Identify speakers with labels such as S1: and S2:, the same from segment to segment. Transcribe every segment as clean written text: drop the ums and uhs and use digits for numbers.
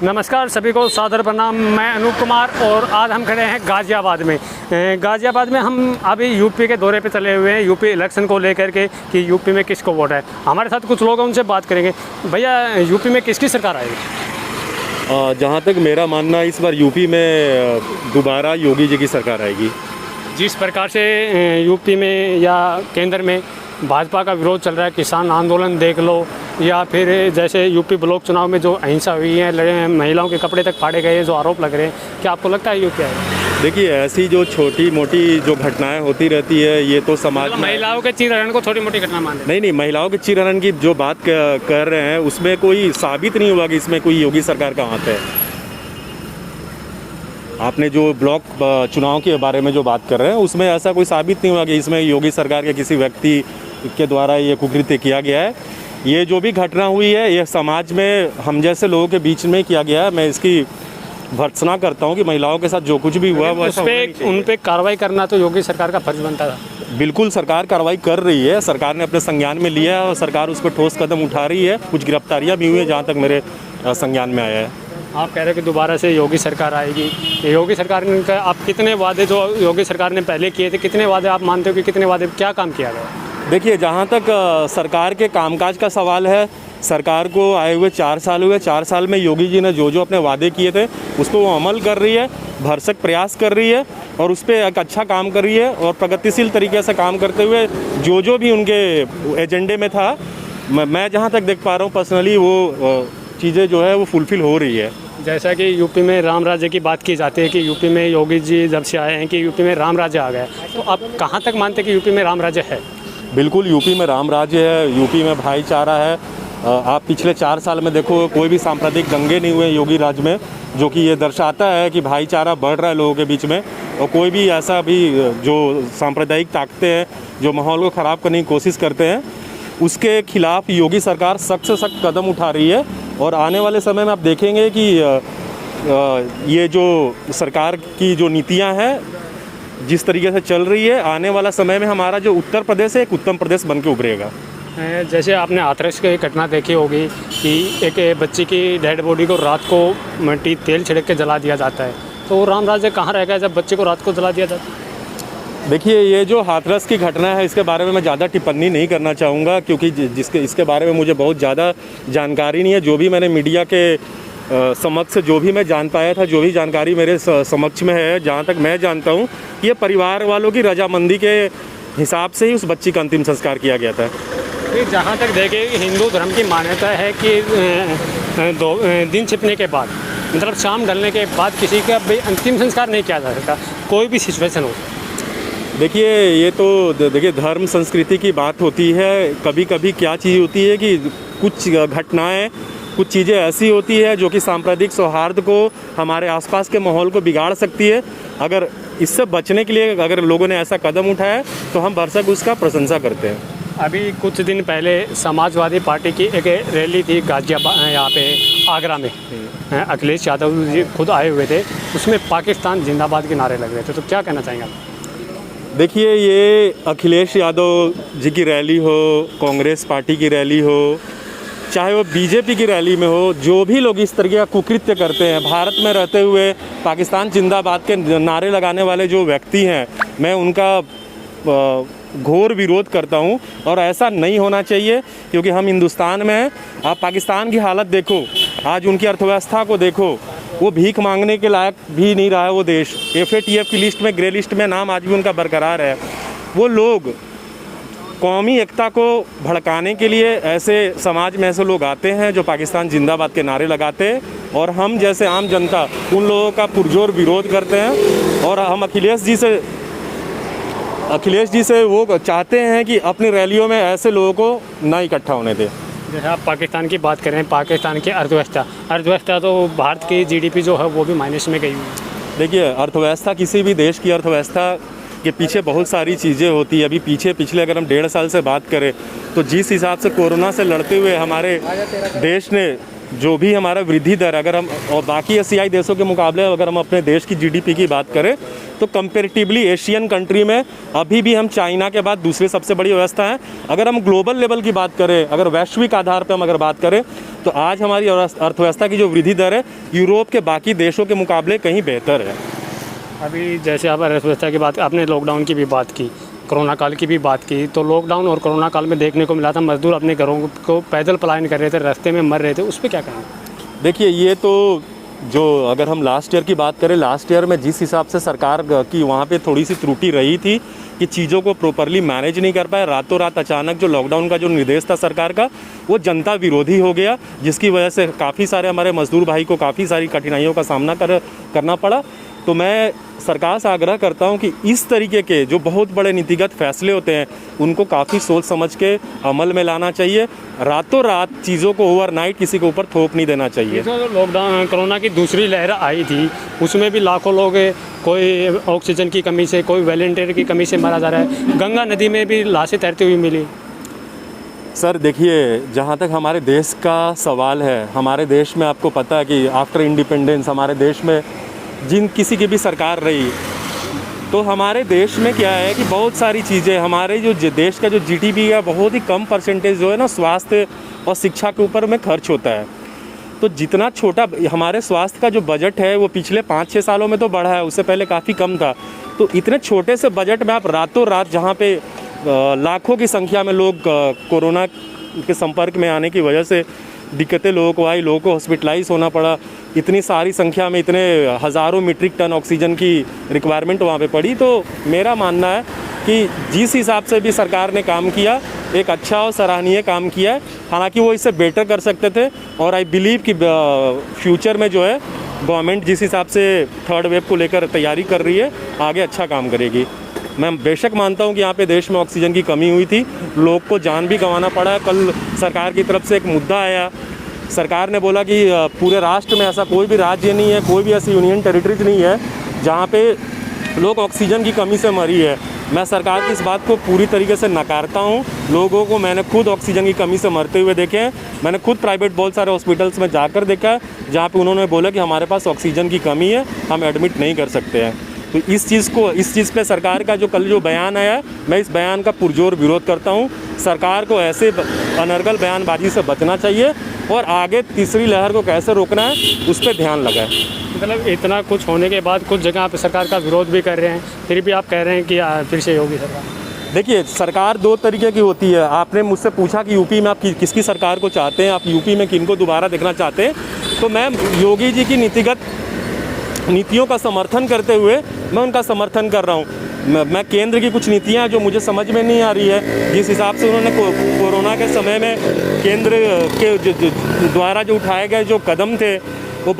S1: नमस्कार सभी को सादर प्रणाम। मैं अनूप कुमार और आज हम खड़े हैं गाज़ियाबाद में। गाज़ियाबाद में हम अभी यूपी के दौरे पे चले हुए हैं, यूपी इलेक्शन को लेकर के कि यूपी में किसको वोट है। हमारे साथ कुछ लोग हैं, उनसे बात करेंगे। भैया, यूपी में किसकी सरकार आएगी?
S2: जहाँ तक मेरा मानना है, इस बार यूपी में दोबारा योगी जी की सरकार आएगी।
S1: जिस प्रकार से यूपी में या केंद्र में भाजपा का विरोध चल रहा है, किसान आंदोलन देख लो, या फिर जैसे यूपी ब्लॉक चुनाव में जो अहिंसा हुई है, महिलाओं के कपड़े तक फाड़े गए, जो आरोप लग रहे हैं, क्या आपको लगता है यूपी है?
S2: देखिए, ऐसी जो छोटी मोटी जो घटनाएं होती रहती है, ये तो समाज में
S1: महिलाओं के चीरहरण को छोटी मोटी घटना मान
S2: नहीं, महिलाओं के चीरहरण की जो बात कर रहे हैं, उसमें कोई साबित नहीं हुआ कि इसमें कोई योगी सरकार का हाथ है। आपने जो ब्लॉक चुनाव के बारे में जो बात कर रहे हैं, उसमें ऐसा कोई साबित नहीं हुआ कि इसमें योगी सरकार के किसी व्यक्ति के द्वारा ये कुकृत्य किया गया है। ये जो भी घटना हुई है, ये समाज में हम जैसे लोगों के बीच में किया गया है। मैं इसकी भर्त्सना करता हूँ कि महिलाओं के साथ जो कुछ भी हुआ वो
S1: उन पे कार्रवाई करना तो योगी सरकार का फर्ज बनता था।
S2: बिल्कुल, सरकार कार्रवाई कर रही है, सरकार ने अपने संज्ञान में लिया है और सरकार उस पर ठोस कदम उठा रही है। कुछ गिरफ्तारियाँ भी हुई हैं, जहाँ तक मेरे संज्ञान में आया है।
S1: आप कह रहे हैं कि दोबारा से योगी सरकार आएगी। योगी सरकार ने आप कितने वादे जो योगी सरकार ने पहले किए थे, कितने वादे आप मानते हो कि कितने वादे, क्या काम किया गया?
S2: देखिए, जहाँ तक सरकार के कामकाज का सवाल है, सरकार को आए हुए 4 साल हुए। 4 साल में योगी जी ने जो जो अपने वादे किए थे, उस पर वो अमल कर रही है, भरसक प्रयास कर रही है और उस पर एक अच्छा काम कर रही है। और प्रगतिशील तरीके से काम करते हुए जो भी उनके एजेंडे में था, मैं जहाँ तक देख पा रहा हूँ पर्सनली, वो चीज़ें जो है वो फुलफ़िल हो रही है।
S1: जैसा कि यूपी में राम राज्य की बात की जाती है कि यूपी में योगी जी जब से आए हैं कि यूपी में राम राज्य आ गया, तो आप कहाँ तक मानते हैं कि यूपी में राम राज्य है?
S2: बिल्कुल, यूपी में राम राज्य है, यूपी में भाईचारा है। आप पिछले 4 साल में देखो, कोई भी सांप्रदायिक दंगे नहीं हुए योगी राज में, जो कि ये दर्शाता है कि भाईचारा बढ़ रहा है लोगों के बीच में। और कोई भी ऐसा भी जो सांप्रदायिक ताकतें हैं, जो माहौल को ख़राब करने की कोशिश करते हैं, उसके खिलाफ योगी सरकार सख्त से सख्त कदम उठा रही है। और आने वाले समय में आप देखेंगे कि ये जो सरकार की जो नीतियाँ हैं, जिस तरीके से चल रही है, आने वाला समय में हमारा जो उत्तर प्रदेश है, एक उत्तम प्रदेश बन के उभरेगा।
S1: जैसे आपने हाथरस की घटना देखी होगी कि एक बच्ची की डेड बॉडी को रात को मिट्टी तेल छिड़क के जला दिया जाता है, तो राम राज्य कहाँ रह गया जब बच्चे को रात को जला दिया जाता है?
S2: देखिए, ये जो हाथरस की घटना है, इसके बारे में मैं ज़्यादा टिप्पणी नहीं करना चाहूँगा, क्योंकि इसके बारे में मुझे बहुत ज़्यादा जानकारी नहीं है। जो भी मैंने मीडिया के समक्ष जो भी मैं जान पाया था, जो भी जानकारी मेरे समक्ष में है, जहाँ तक मैं जानता हूँ, ये परिवार वालों की रजामंदी के हिसाब से ही उस बच्ची का अंतिम संस्कार किया गया था।
S1: जहाँ तक देखें, हिंदू धर्म की मान्यता है कि दिन छिपने के बाद, मतलब शाम ढलने के बाद किसी का भी अंतिम संस्कार नहीं किया जा सकता, कोई भी सिचुएशन हो।
S2: देखिए, ये तो देखिए धर्म संस्कृति की बात होती है। कभी कभी क्या चीज़ होती है कि कुछ घटनाएं, कुछ चीज़ें ऐसी होती है जो कि सांप्रदायिक सौहार्द को, हमारे आसपास के माहौल को बिगाड़ सकती है। अगर इससे बचने के लिए अगर लोगों ने ऐसा कदम उठाया है, तो हम भरसक उसका प्रशंसा करते हैं।
S1: अभी कुछ दिन पहले समाजवादी पार्टी की एक रैली थी गाज़ियाबाद, यहाँ पे आगरा में। अखिलेश यादव जी खुद आए हुए थे, उसमें पाकिस्तान जिंदाबाद के नारे लग रहे थे, तो क्या कहना चाहेंगे आप?
S2: देखिए, ये अखिलेश यादव जी की रैली हो, कांग्रेस पार्टी की रैली हो, चाहे वो बीजेपी की रैली में हो, जो भी लोग इस तरीके का कुकृत्य करते हैं, भारत में रहते हुए पाकिस्तान जिंदाबाद के नारे लगाने वाले जो व्यक्ति हैं, मैं उनका घोर विरोध करता हूं। और ऐसा नहीं होना चाहिए, क्योंकि हम हिंदुस्तान में हैं। आप पाकिस्तान की हालत देखो, आज उनकी अर्थव्यवस्था को देखो, वो भीख मांगने के लायक भी नहीं रहा है वो देश। FATF की लिस्ट में, ग्रे लिस्ट में नाम आज भी उनका बरकरार है। वो लोग कौमी एकता को भड़काने के लिए ऐसे समाज में ऐसे लोग आते हैं जो पाकिस्तान जिंदाबाद के नारे लगाते हैं, और हम जैसे आम जनता उन लोगों का पुरजोर विरोध करते हैं। और हम अखिलेश जी से वो चाहते हैं कि अपनी रैलियों में ऐसे लोगों को ना इकट्ठा होने दें।
S1: जैसे आप पाकिस्तान की बात करें, पाकिस्तान की अर्थव्यवस्था तो भारत की GDP जो है वो भी माइनस में गई हुई है।
S2: देखिए, अर्थव्यवस्था, किसी भी देश की अर्थव्यवस्था के पीछे बहुत सारी चीज़ें होती है। अभी पिछले अगर हम 1.5 साल से बात करें, तो जिस हिसाब से कोरोना से लड़ते हुए हमारे देश ने जो भी हमारा वृद्धि दर, अगर हम और बाकी एशियाई देशों के मुकाबले अगर हम अपने देश की GDP की बात करें, तो कंपेरेटिवली एशियन कंट्री में अभी भी हम चाइना के बाद दूसरी सबसे बड़ी व्यवस्था है। अगर हम ग्लोबल लेवल की बात करें, अगर वैश्विक आधार पर हम अगर बात करें, तो आज हमारी अर्थव्यवस्था की जो वृद्धि दर है यूरोप के बाकी देशों के मुकाबले कहीं बेहतर है।
S1: अभी जैसे आप अर्थव्यवस्था की बात, आपने लॉकडाउन की भी बात की, कोरोना काल की भी बात की, तो लॉकडाउन और कोरोना काल में देखने को मिला था मजदूर अपने घरों को पैदल पलायन कर रहे थे, रास्ते में मर रहे थे, उस पर क्या कहेंगे?
S2: देखिए, ये तो जो अगर हम लास्ट ईयर की बात करें, लास्ट ईयर में जिस हिसाब से सरकार की वहाँ पे थोड़ी सी त्रुटि रही थी कि चीज़ों को प्रॉपरली मैनेज नहीं कर पाए, रातों रात अचानक जो लॉकडाउन का जो निर्देश था सरकार का वो जनता विरोधी हो गया, जिसकी वजह से काफ़ी सारे हमारे मजदूर भाई को काफ़ी सारी कठिनाइयों का सामना करना पड़ा। तो मैं सरकार से आग्रह करता हूं कि इस तरीके के जो बहुत बड़े नीतिगत फैसले होते हैं उनको काफ़ी सोच समझ के अमल में लाना चाहिए। रातों रात चीज़ों को ओवरनाइट किसी के ऊपर थोप नहीं देना चाहिए।
S1: तो लॉकडाउन कोरोना की दूसरी लहर आई थी, उसमें भी लाखों लोग, कोई ऑक्सीजन की कमी से, कोई वॉलंटियर की कमी से मारा जा रहा है। गंगा नदी में भी लाशें तैरती हुई मिली।
S2: सर देखिए, जहाँ तक हमारे देश का सवाल है, हमारे देश में आपको पता है कि आफ्टर इंडिपेंडेंस हमारे देश में जिन किसी की भी सरकार रही, तो हमारे देश में क्या है कि बहुत सारी चीज़ें, हमारे जो देश का जो जीडीपी है बहुत ही कम परसेंटेज जो है ना स्वास्थ्य और शिक्षा के ऊपर में खर्च होता है। तो जितना छोटा हमारे स्वास्थ्य का जो बजट है वो पिछले 5-6 सालों में तो बढ़ा है, उससे पहले काफ़ी कम था। तो इतने छोटे से बजट में आप रातों रात, जहाँ पे लाखों की संख्या में लोग कोरोना के संपर्क में आने की वजह से दिक्कतें लोगों को आई, लोगों को हॉस्पिटलाइज होना पड़ा, इतनी सारी संख्या में इतने हज़ारों मीट्रिक टन ऑक्सीजन की रिक्वायरमेंट वहाँ पे पड़ी। तो मेरा मानना है कि जिस हिसाब से भी सरकार ने काम किया, एक अच्छा और सराहनीय काम किया है। हालांकि वो इससे बेटर कर सकते थे, और आई बिलीव कि फ्यूचर में जो है गवर्नमेंट जिस हिसाब से थर्ड वेव को लेकर तैयारी कर रही है आगे अच्छा काम करेगी। मैं बेशक मानता हूं कि यहाँ पे देश में ऑक्सीजन की कमी हुई थी, लोग को जान भी गंवाना पड़ा। कल सरकार की तरफ से एक मुद्दा आया, सरकार ने बोला कि पूरे राष्ट्र में ऐसा कोई भी राज्य नहीं है, कोई भी ऐसी यूनियन टेरिटरीज नहीं है जहाँ पे लोग ऑक्सीजन की कमी से मरी है। मैं सरकार की इस बात को पूरी तरीके से नकारता हूँ। लोगों को मैंने खुद ऑक्सीजन की कमी से मरते हुए देखे हैं। मैंने खुद प्राइवेट बहुत सारे हॉस्पिटल्स में जाकर देखा है जहाँ पे उन्होंने बोला कि हमारे पास ऑक्सीजन की कमी है, हम एडमिट नहीं कर सकते हैं। तो इस चीज़ पे सरकार का जो कल जो बयान आया, मैं इस बयान का पुरजोर विरोध करता हूँ। सरकार को ऐसे अनर्गल बयानबाजी से बचना चाहिए और आगे तीसरी लहर को कैसे रोकना है उस पर ध्यान लगाए।
S1: मतलब इतना कुछ होने के बाद कुछ जगह आप सरकार का विरोध भी कर रहे हैं, फिर भी आप कह रहे हैं कि फिर से होगी सरकार।
S2: देखिए, सरकार दो तरीके की होती है। आपने मुझसे पूछा कि यूपी में आप किसकी सरकार को चाहते हैं, आप यूपी में किनको दोबारा देखना चाहते हैं, तो मैं योगी जी की नीतियों का समर्थन करते हुए मैं उनका समर्थन कर रहा हूँ। मैं केंद्र की कुछ नीतियाँ जो मुझे समझ में नहीं आ रही है, जिस हिसाब से उन्होंने कोरोना के समय में केंद्र के द्वारा जो उठाए गए जो कदम थे वो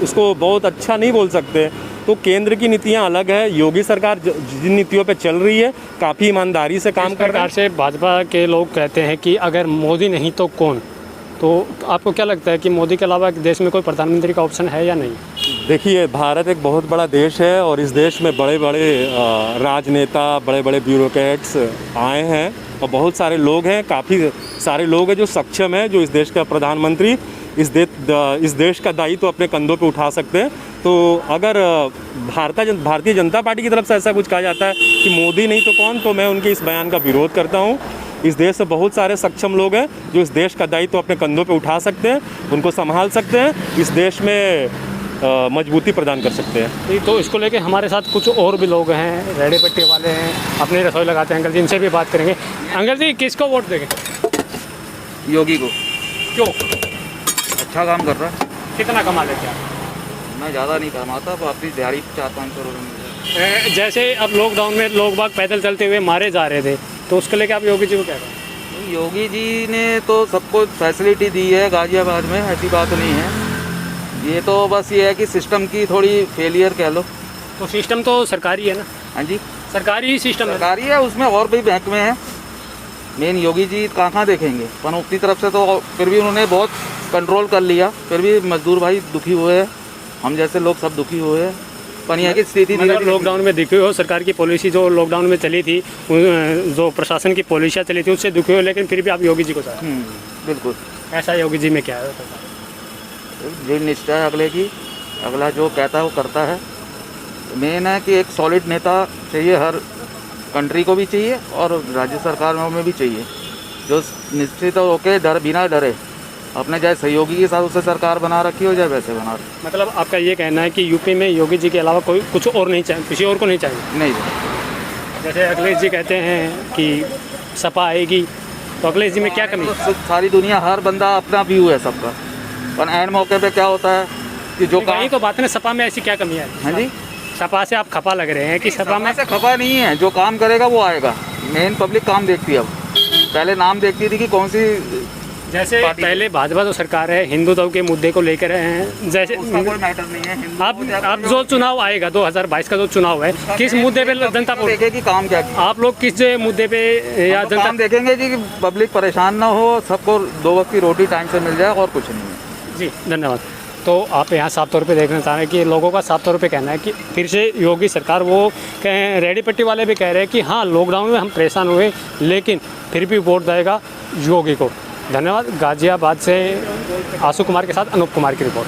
S2: उसको बहुत अच्छा नहीं बोल सकते। तो केंद्र की नीतियाँ अलग है, योगी सरकार जिन नीतियों पे चल रही है काफ़ी ईमानदारी से काम कर रही है।
S1: से भाजपा के लोग कहते हैं कि अगर मोदी नहीं तो कौन, तो आपको क्या लगता है कि मोदी के अलावा देश में कोई प्रधानमंत्री का ऑप्शन है या नहीं?
S2: देखिए, भारत एक बहुत बड़ा देश है और इस देश में बड़े बड़े राजनेता, बड़े बड़े ब्यूरोक्रेट्स आए हैं और बहुत सारे लोग हैं, काफ़ी सारे लोग हैं जो सक्षम हैं, जो इस देश का प्रधानमंत्री इस देश का दायित्व अपने कंधों पे उठा सकते हैं। तो अगर भारतीय जनता पार्टी की तरफ से ऐसा कुछ कहा जाता है कि मोदी नहीं तो कौन, तो मैं उनके इस बयान का विरोध करता हूँ। इस देश से बहुत सारे सक्षम लोग हैं जो इस देश का दायित्व अपने कंधों पे उठा सकते हैं, उनको संभाल सकते हैं, इस देश में मजबूती प्रदान कर सकते हैं।
S1: तो इसको लेके हमारे साथ कुछ और भी लोग हैं, रेहड़ी पट्टी वाले हैं, अपनी रसोई लगाते हैं। अंकल जी, इनसे भी बात करेंगे। अंकल जी, किसको वोट देंगे?
S3: योगी को।
S1: क्यों?
S3: अच्छा काम कर रहा है।
S1: कितना कमा लेते हैं?
S3: मैं ज़्यादा नहीं कमाता, अपनी दिहाड़ी 4-5 करोड़ मिल जाए।
S1: जैसे अब लॉकडाउन में लोग बाग पैदल चलते हुए मारे जा रहे थे, तो उसको लेके आप योगी जी को कह रहे हैं?
S3: योगी जी ने तो सबको फैसिलिटी दी है गाजियाबाद में, ऐसी बात नहीं है। ये तो बस ये है कि सिस्टम की थोड़ी फेलियर कह लो।
S1: तो सिस्टम तो सरकारी है ना?
S3: हाँ जी,
S1: सरकारी ही सिस्टम है।
S3: सरकारी है, उसमें और भी बैंक में है। मेन योगी जी कहाँ देखेंगे, पर अपनी तरफ से तो फिर भी उन्होंने बहुत कंट्रोल कर लिया। फिर भी मजदूर भाई दुखी हुए हैं, हम जैसे लोग सब दुखी हुए हैं। पर यहाँ की स्थिति
S1: लॉकडाउन में दुखी हो, सरकार की पॉलिसी जो लॉकडाउन में चली थी, जो प्रशासन की पॉलिसियाँ चली थी, उससे दुखी हो, लेकिन फिर भी आप योगी जी को चाहें?
S3: बिल्कुल।
S1: ऐसा योगी जी में क्या है?
S3: जो निष्ठा है अगले की, अगला जो कहता है वो करता है। मेन है कि एक सॉलिड नेता चाहिए, हर कंट्री को भी चाहिए और राज्य सरकार में भी चाहिए, जो निश्चित होकर बिना डरे अपने चाहे सहयोगी के साथ उससे सरकार बना रखी हो, चाहे वैसे बना रखी
S1: मतलब आपका ये कहना है कि यूपी में योगी जी के अलावा कोई कुछ और नहीं चाहिए, किसी और को नहीं चाहिए।
S3: नहीं।
S1: जैसे अखिलेश जी कहते हैं कि सपा आएगी, तो अखिलेश जी में क्या कमी है?
S3: तो सारी दुनिया, हर बंदा अपना व्यू है सबका, पर एंड मौके पे क्या होता है कि जो काम,
S1: वही तो बात है ना, सपा में ऐसी क्या कमी है?
S3: हाँ जी,
S1: सपा से आप खपा लग रहे हैं कि सपा में
S3: से खफा नहीं है, जो काम करेगा वो आएगा। मेन पब्लिक काम देखती है, अब पहले नाम देखती थी कि कौन सी,
S1: जैसे पहले भाजपा जो सरकार है हिंदुत्व के मुद्दे को लेकर हैं, जैसे
S3: उसका कोई मैटर नहीं है। हिंदू
S1: अब जो चुनाव आएगा 2022 का जो चुनाव है, किस मुद्दे पे जनता को
S3: देखेगी काम क्या किया।
S1: आप लोग किस मुद्दे पे या
S3: तो
S1: जनता
S3: काम देखेंगे जी कि पब्लिक परेशान ना हो, सबको 2 वक्त की रोटी टाइम से मिल जाए, और कुछ नहीं है।
S1: जी धन्यवाद। तो आप यहाँ साफ तौर पे देखना चाह रहे हैं कि लोगों का साफ तौर पे कहना है कि फिर से योगी सरकार, वो कहें रेडी पट्टी वाले भी कह रहे हैं कि हाँ लॉकडाउन में हम परेशान हुए लेकिन फिर भी वोट जाएगा योगी को। धन्यवाद। गाजियाबाद से आशु कुमार के साथ अनूप कुमार की रिपोर्ट।